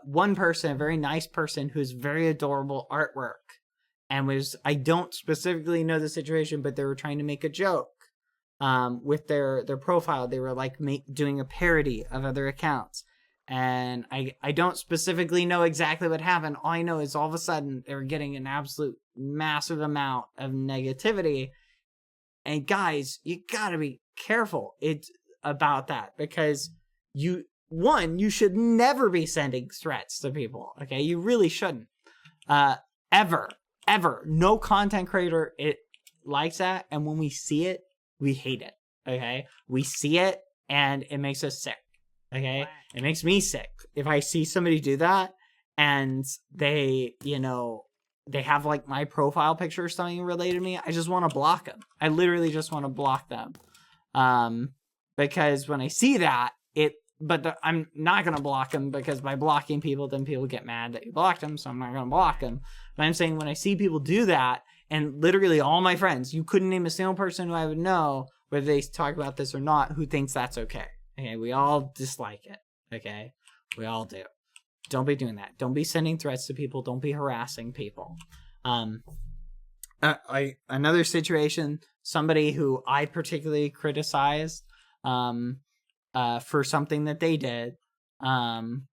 One person, a very nice person who's very adorable artwork, and I don't specifically know the situation, but they were trying to make a joke with their profile. They were like doing a parody of other accounts. And I don't specifically know exactly what happened. All I know is all of a sudden they were getting an absolute massive amount of negativity. And guys, you gotta be careful about that, because you should never be sending threats to people. Okay, you really shouldn't. Ever. No content creator likes that, and when we see it, we hate it. Okay, we see it and it makes us sick. Okay, it makes me sick if I see somebody do that and they have like my profile picture or something related to me. I just want to block them. I literally just want to block them. Because when I see that, I'm not going to block them, because by blocking people, then people get mad that you blocked them, so I'm not going to block them. But I'm saying when I see people do that, and literally all my friends, you couldn't name a single person who I would know, whether they talk about this or not, who thinks that's okay. Okay, we all dislike it. Okay, we all do. Don't be doing that. Don't be sending threats to people. Don't be harassing people. Another situation, somebody who I particularly criticized for something that they did, and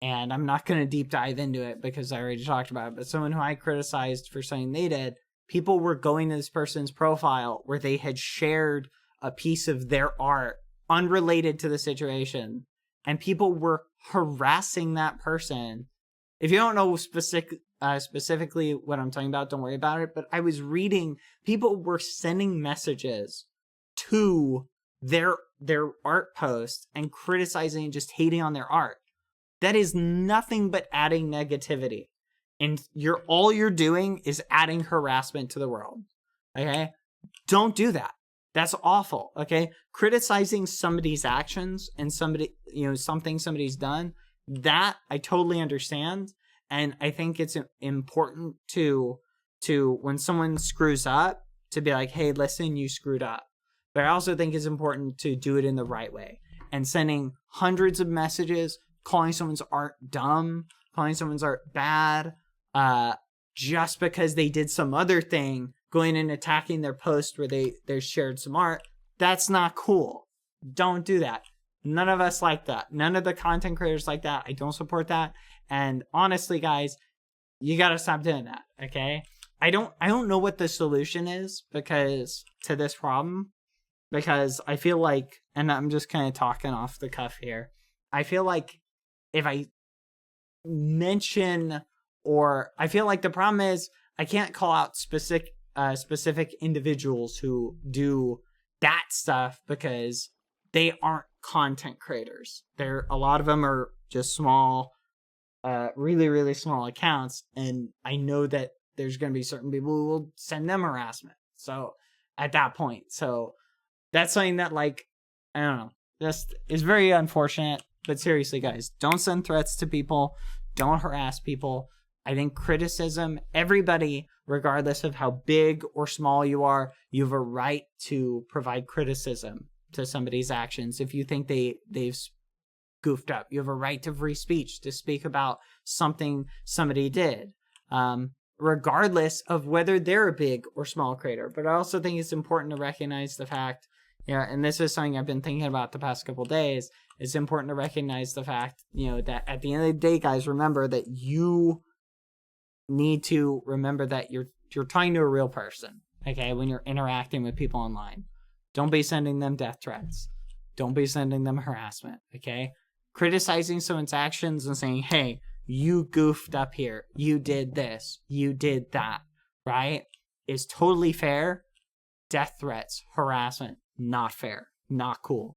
I'm not going to deep dive into it because I already talked about it, but someone who I criticized for something they did, people were going to this person's profile where they had shared a piece of their art unrelated to the situation, and people were harassing that person. If you don't know specifically what I'm talking about, don't worry about it, but I was reading, people were sending messages to their art post and criticizing and just hating on their art. That is nothing but adding negativity, and all you're doing is adding harassment to the world. Okay, don't do that. That's awful. Okay, criticizing somebody's actions and something somebody's done, that I totally understand, and I think it's important to when someone screws up to be like, hey, listen, you screwed up. But I also think it's important to do it in the right way. And sending hundreds of messages, calling someone's art dumb, calling someone's art bad, just because they did some other thing, going and attacking their post where they shared some art, that's not cool. Don't do that. None of us like that. None of the content creators like that. I don't support that. And honestly, guys, you got to stop doing that, okay? I don't know what the solution is to this problem. Because I feel like, and I'm just kind of talking off the cuff here, I feel like if I mention, or I feel like the problem is I can't call out specific individuals who do that stuff because they aren't content creators. A lot of them are just small, really, really small accounts, and I know that there's going to be certain people who will send them harassment. So at that point, that's something that, like, I don't know, just is very unfortunate. But seriously, guys, don't send threats to people. Don't harass people. I think criticism, everybody, regardless of how big or small you are, you have a right to provide criticism to somebody's actions. If you think they've goofed up, you have a right to free speech to speak about something somebody did, regardless of whether they're a big or small creator. But I also think it's important to recognize the fact, and this is something I've been thinking about the past couple of days, it's important to recognize the fact, that at the end of the day, guys, remember that you need to remember that you're talking to a real person, okay, when you're interacting with people online. Don't be sending them death threats. Don't be sending them harassment, okay? Criticizing someone's actions and saying, hey, you goofed up here, you did this, you did that, right, is totally fair. Death threats, harassment, not fair, not cool.